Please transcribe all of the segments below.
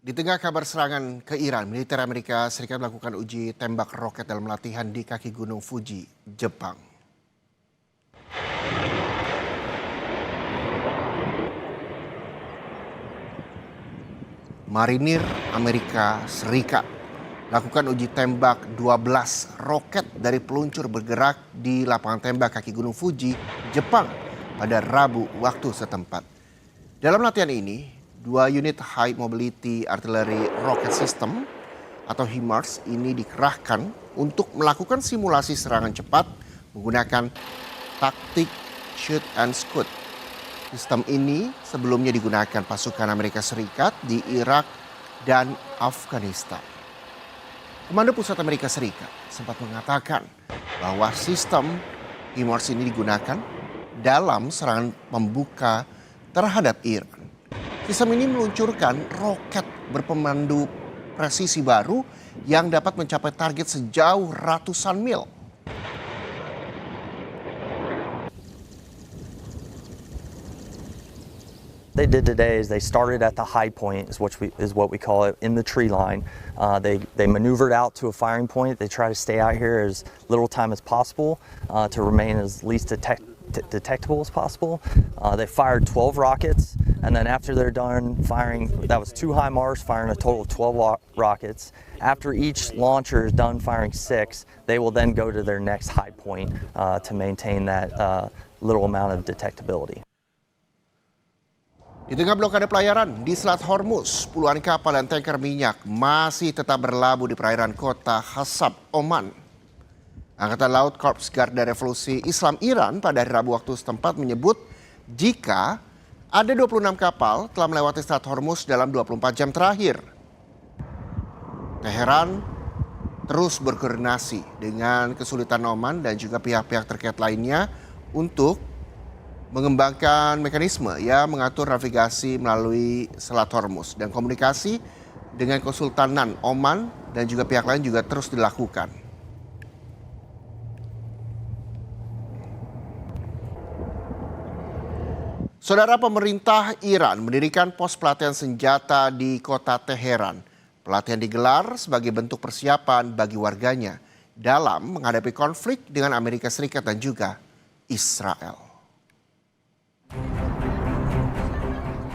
Di tengah kabar serangan ke Iran, militer Amerika Serikat melakukan uji tembak roket dalam latihan di kaki Gunung Fuji, Jepang. Marinir Amerika Serikat lakukan uji tembak 12 roket dari peluncur bergerak di lapangan tembak kaki Gunung Fuji, Jepang pada Rabu waktu setempat. Dalam latihan ini, 2 unit High Mobility Artillery Rocket System atau HIMARS ini dikerahkan untuk melakukan simulasi serangan cepat menggunakan taktik shoot and scoot. Sistem ini sebelumnya digunakan pasukan Amerika Serikat di Irak dan Afghanistan. Komando Pusat Amerika Serikat sempat mengatakan bahwa sistem HIMARS ini digunakan dalam serangan pembuka terhadap Iran. Sistem ini meluncurkan roket berpemandu presisi baru yang dapat mencapai target sejauh ratusan mil. They did today is they started at the high point, is what we call it, in the tree line. They maneuvered out to a firing point. They try to stay out here as little time as possible to remain as least detectable as possible. They fired 12 rockets, and then after they're done firing, that was 2 HIMARS firing a total of 12 rockets. After each launcher is done firing 6, they will then go to their next high point to maintain that little amount of detectability. Di tengah blokade pelayaran di Selat Hormuz, puluhan kapal dan tanker minyak masih tetap berlabuh di perairan kota Hasab, Oman. Angkatan Laut Korps Garda Revolusi Islam Iran pada hari Rabu waktu setempat menyebut jika ada 26 kapal telah melewati Selat Hormuz dalam 24 jam terakhir. Teheran terus berkoordinasi dengan kesulitan Oman dan juga pihak-pihak terkait lainnya untuk mengembangkan mekanisme yang mengatur navigasi melalui Selat Hormuz dan komunikasi dengan Kesultanan Oman dan juga pihak lain juga terus dilakukan. Saudara, pemerintah Iran mendirikan pos pelatihan senjata di kota Teheran. Pelatihan digelar sebagai bentuk persiapan bagi warganya dalam menghadapi konflik dengan Amerika Serikat dan juga Israel.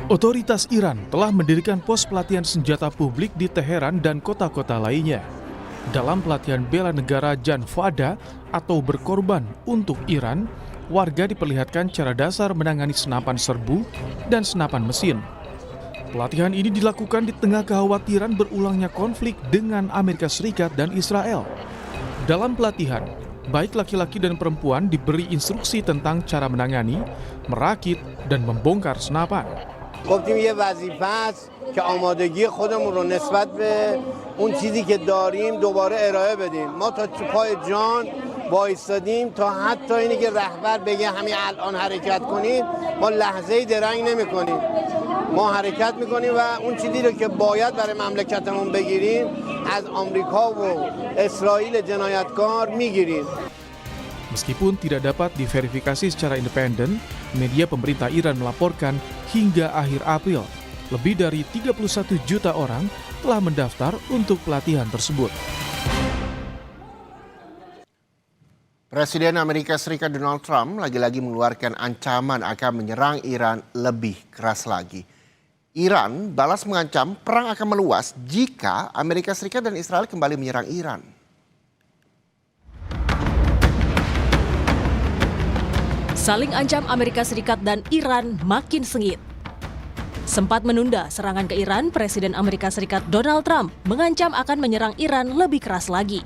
Otoritas Iran telah mendirikan pos pelatihan senjata publik di Teheran dan kota-kota lainnya. Dalam pelatihan bela negara Jan Fada atau berkorban untuk Iran, warga diperlihatkan cara dasar menangani senapan serbu dan senapan mesin. Pelatihan ini dilakukan di tengah kekhawatiran berulangnya konflik dengan Amerika Serikat dan Israel. Dalam pelatihan, baik laki-laki dan perempuan diberi instruksi tentang cara menangani, merakit, dan membongkar senapan. گفتیم یه وظیفه است که آمادگی خودمون رو نسبت به اون چیزی که داریم دوباره ارائه بدیم. ما تا پای جان وایستادیم تا حتی اینی که رهبر بگه همین الان حرکت کنید ما لحظه‌ای درنگ نمی‌کنیم. ما حرکت می‌کنیم و اون چیزی رو که باید برای مملکتمون بگیریم از آمریکا و اسرائیل جنایتکار می‌گیریم. Meskipun tidak dapat diverifikasi secara independen, media pemerintah Iran melaporkan hingga akhir April, lebih dari 31 juta orang telah mendaftar untuk pelatihan tersebut. Presiden Amerika Serikat Donald Trump lagi-lagi mengeluarkan ancaman akan menyerang Iran lebih keras lagi. Iran balas mengancam perang akan meluas jika Amerika Serikat dan Israel kembali menyerang Iran. Saling ancam Amerika Serikat dan Iran makin sengit. Sempat menunda serangan ke Iran, Presiden Amerika Serikat Donald Trump mengancam akan menyerang Iran lebih keras lagi.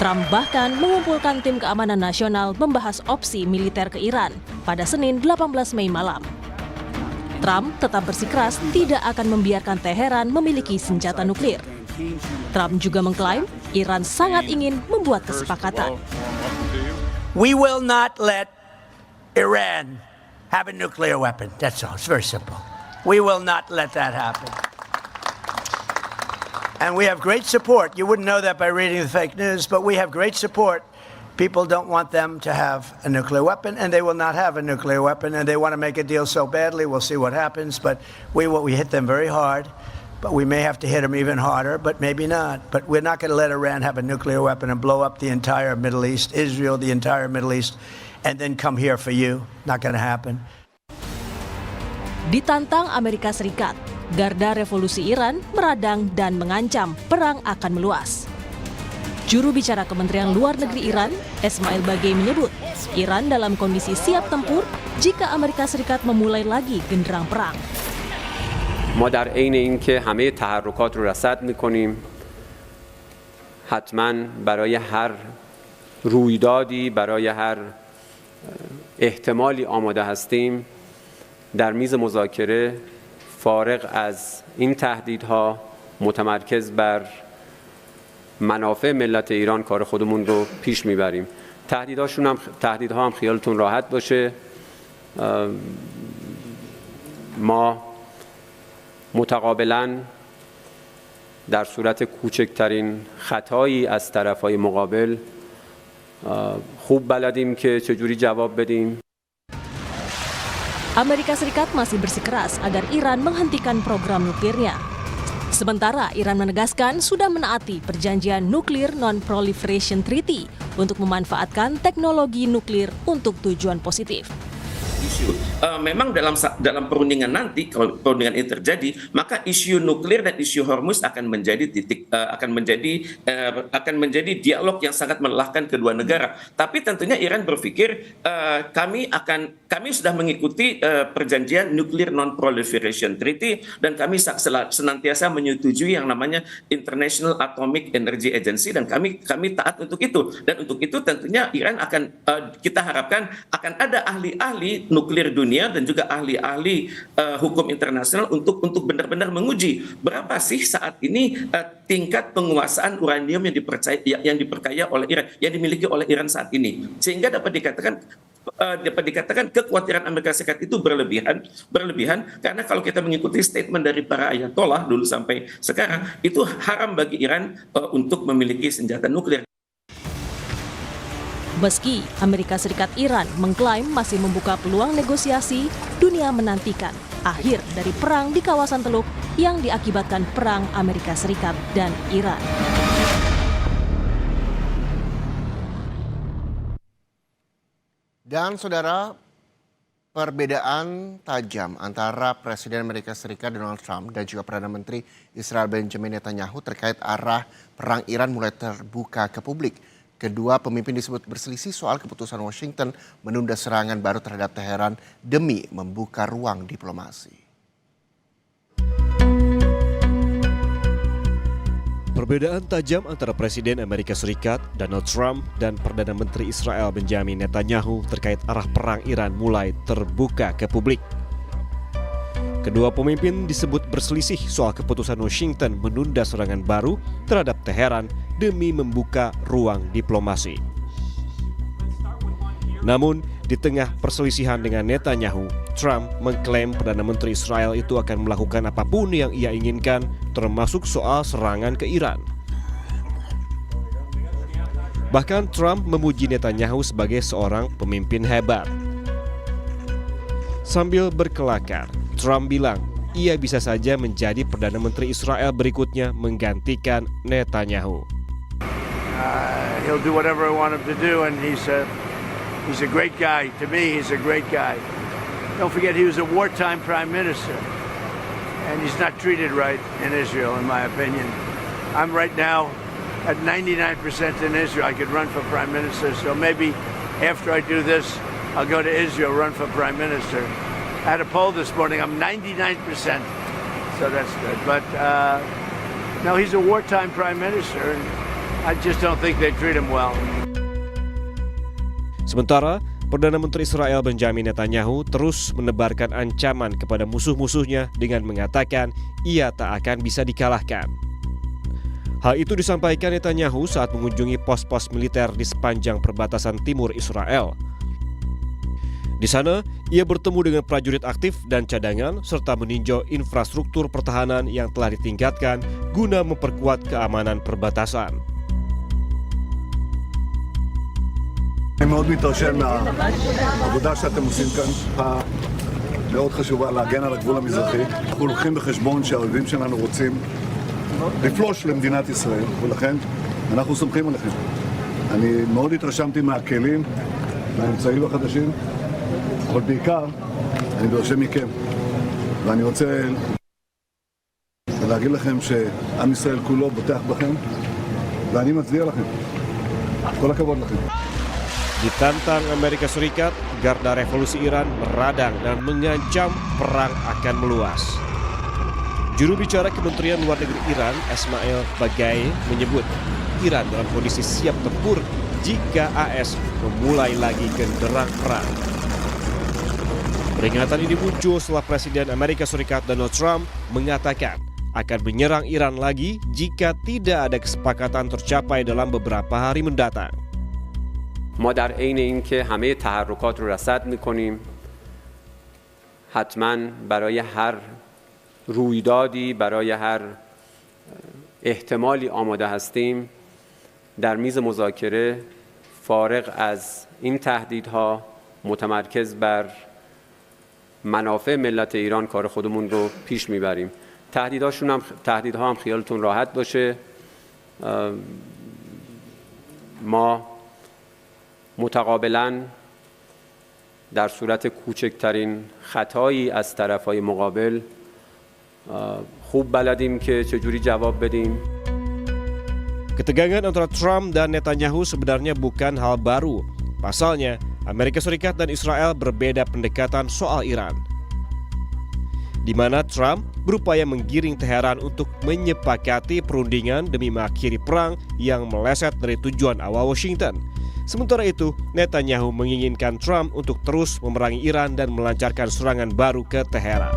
Trump bahkan mengumpulkan tim keamanan nasional membahas opsi militer ke Iran pada Senin 18 Mei malam. Trump tetap bersikeras tidak akan membiarkan Teheran memiliki senjata nuklir. Trump juga mengklaim Iran sangat ingin membuat kesepakatan. We will not let Iran have a nuclear weapon. That's all. It's very simple. We will not let that happen. And we have great support. You wouldn't know that by reading the fake news, but we have great support. People don't want them to have a nuclear weapon, and they will not have a nuclear weapon, and they want to make a deal so badly. We'll see what happens, but we hit them very hard. but we may have to hit them even harder, but maybe not. But we're not going to let Iran have a nuclear weapon and blow up the entire Middle East, Israel, the entire Middle East, and then come here for you. Not going to happen. Ditantang Amerika Serikat, garda revolusi Iran meradang dan mengancam perang akan meluas. Juru bicara Kementerian Luar Negeri Iran, Esmail Bagei menyebut, Iran dalam kondisi siap tempur jika Amerika Serikat memulai lagi genderang perang. ما در عین اینکه همه تحرکات رو رصد می‌کنیم حتما برای هر رویدادی برای هر احتمالی آماده هستیم در میز مذاکره فارغ از این تهدیدها متمرکز بر منافع ملت ایران کار خودمون رو پیش میبریم. تهدیدها هم خیالتون راحت باشه ما متقابلاً در صورت کوچکترین خطایی از طرفهای مقابل خوب بلدیم که چجوری جواب بدیم. Amerika Serikat masih bersikeras agar Iran menghentikan program nuklirnya. Sementara Iran menegaskan sudah menaati perjanjian Nuclear Non-Proliferation Treaty untuk memanfaatkan teknologi nuklir untuk tujuan positif. Memang dalam perundingan nanti, kalau perundingan ini terjadi, maka isu nuklir dan isu Hormuz akan menjadi akan menjadi dialog yang sangat melelahkan kedua negara. Tapi tentunya Iran berpikir kami sudah mengikuti perjanjian Nuclear Non-Proliferation Treaty dan kami senantiasa menyetujui yang namanya International Atomic Energy Agency dan kami taat untuk itu. Dan untuk itu tentunya Iran akan kita harapkan akan ada ahli-ahli nuklir dunia dan juga ahli-ahli hukum internasional untuk benar-benar menguji berapa sih saat ini tingkat penguasaan uranium yang diperkaya oleh Iran, yang dimiliki oleh Iran saat ini, sehingga dapat dikatakan kekhawatiran Amerika Serikat itu berlebihan karena kalau kita mengikuti statement dari para ayatollah dulu sampai sekarang itu haram bagi Iran untuk memiliki senjata nuklir. Meski Amerika Serikat Iran mengklaim masih membuka peluang negosiasi, dunia menantikan akhir dari perang di kawasan Teluk yang diakibatkan perang Amerika Serikat dan Iran. Dan saudara, perbedaan tajam antara Presiden Amerika Serikat Donald Trump dan juga Perdana Menteri Israel Benjamin Netanyahu terkait arah perang Iran mulai terbuka ke publik. Kedua pemimpin disebut berselisih soal keputusan Washington menunda serangan baru terhadap Teheran demi membuka ruang diplomasi. Perbedaan tajam antara Presiden Amerika Serikat Donald Trump dan Perdana Menteri Israel Benjamin Netanyahu terkait arah perang Iran mulai terbuka ke publik. Kedua pemimpin disebut berselisih soal keputusan Washington menunda serangan baru terhadap Teheran demi membuka ruang diplomasi. Namun, di tengah perselisihan dengan Netanyahu, Trump mengklaim Perdana Menteri Israel itu akan melakukan apapun yang ia inginkan, termasuk soal serangan ke Iran. Bahkan Trump memuji Netanyahu sebagai seorang pemimpin hebat. Sambil berkelakar, Trump bilang ia bisa saja menjadi Perdana Menteri Israel berikutnya menggantikan Netanyahu. He'll do whatever I want him to do, and he's a great guy. To me, he's a great guy. Don't forget, he was a wartime prime minister, and he's not treated right in Israel, in my opinion. I'm right now at 99% in Israel. I could run for prime minister, so maybe after I do this, I'll go to Israel, run for prime minister. I had a poll this morning, I'm 99%, so that's good. But no, he's a wartime prime minister, and I just don't think they treat him well. Sementara, Perdana Menteri Israel Benjamin Netanyahu terus menebarkan ancaman kepada musuh-musuhnya dengan mengatakan ia tak akan bisa dikalahkan. Hal itu disampaikan Netanyahu saat mengunjungi pos-pos militer di sepanjang perbatasan timur Israel. Di sana, ia bertemu dengan prajurit aktif dan cadangan serta meninjau infrastruktur pertahanan yang telah ditingkatkan guna memperkuat keamanan perbatasan. אני מאוד מתרשם מהעבודה שאתם עושים כאן. מאוד חשובה להגן על הגבול המזרחי. אנחנו לוקחים בחשבון שהאויבים שלנו רוצים לפלוש למדינת ישראל, ולכן אנחנו סומכים עליכם. אני מאוד התרשמתי מהכלים, מהאמצעים החדשים, אבל בעיקר אני דורש מכם, ואני רוצה להגיד לכם שעם ישראל כולו בוטח בכם, ואני מצדיע לכם. כל הכבוד לכם. Ditantang Amerika Serikat, garda revolusi Iran meradang dan mengancam perang akan meluas. Juru bicara Kementerian Luar Negeri Iran, Ismail Baqai, menyebut Iran dalam kondisi siap tempur jika AS memulai lagi genderang perang. Peringatan ini muncul setelah Presiden Amerika Serikat Donald Trump mengatakan akan menyerang Iran lagi jika tidak ada kesepakatan tercapai dalam beberapa hari mendatang. ما در عین اینکه همه تحرکات رو رصد می‌کنیم، حتما برای هر رویدادی، برای هر احتمالی آماده هستیم. در میز مذاکره فارغ از این تهدیدها متمرکز بر منافع ملت ایران کار خودمون رو پیش میبریم. تهدیدها هم خیالتون راحت باشه. ما متقابلاً در صورت کوچکترین خطایی از طرفهای مقابل خوب بلدیم که چجوری جواب بدیم. Ketegangan antara Trump dan Netanyahu sebenarnya bukan hal baru. Pasalnya, Amerika Serikat dan Israel berbeda pendekatan soal Iran. Di mana Trump berupaya menggiring Teheran untuk menyepakati perundingan demi mengakhiri perang yang meleset dari tujuan awal Washington. Sementara itu, Netanyahu menginginkan Trump untuk terus memerangi Iran dan melancarkan serangan baru ke Teheran.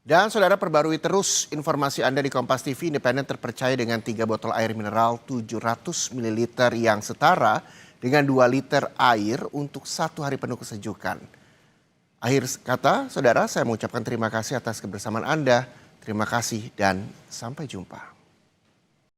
Dan saudara, perbarui terus informasi Anda di Kompas TV Independen terpercaya dengan 3 botol air mineral 700 ml yang setara dengan 2 liter air untuk 1 hari penuh kesejukan. Akhir kata, saudara, saya mengucapkan terima kasih atas kebersamaan Anda. Terima kasih dan sampai jumpa.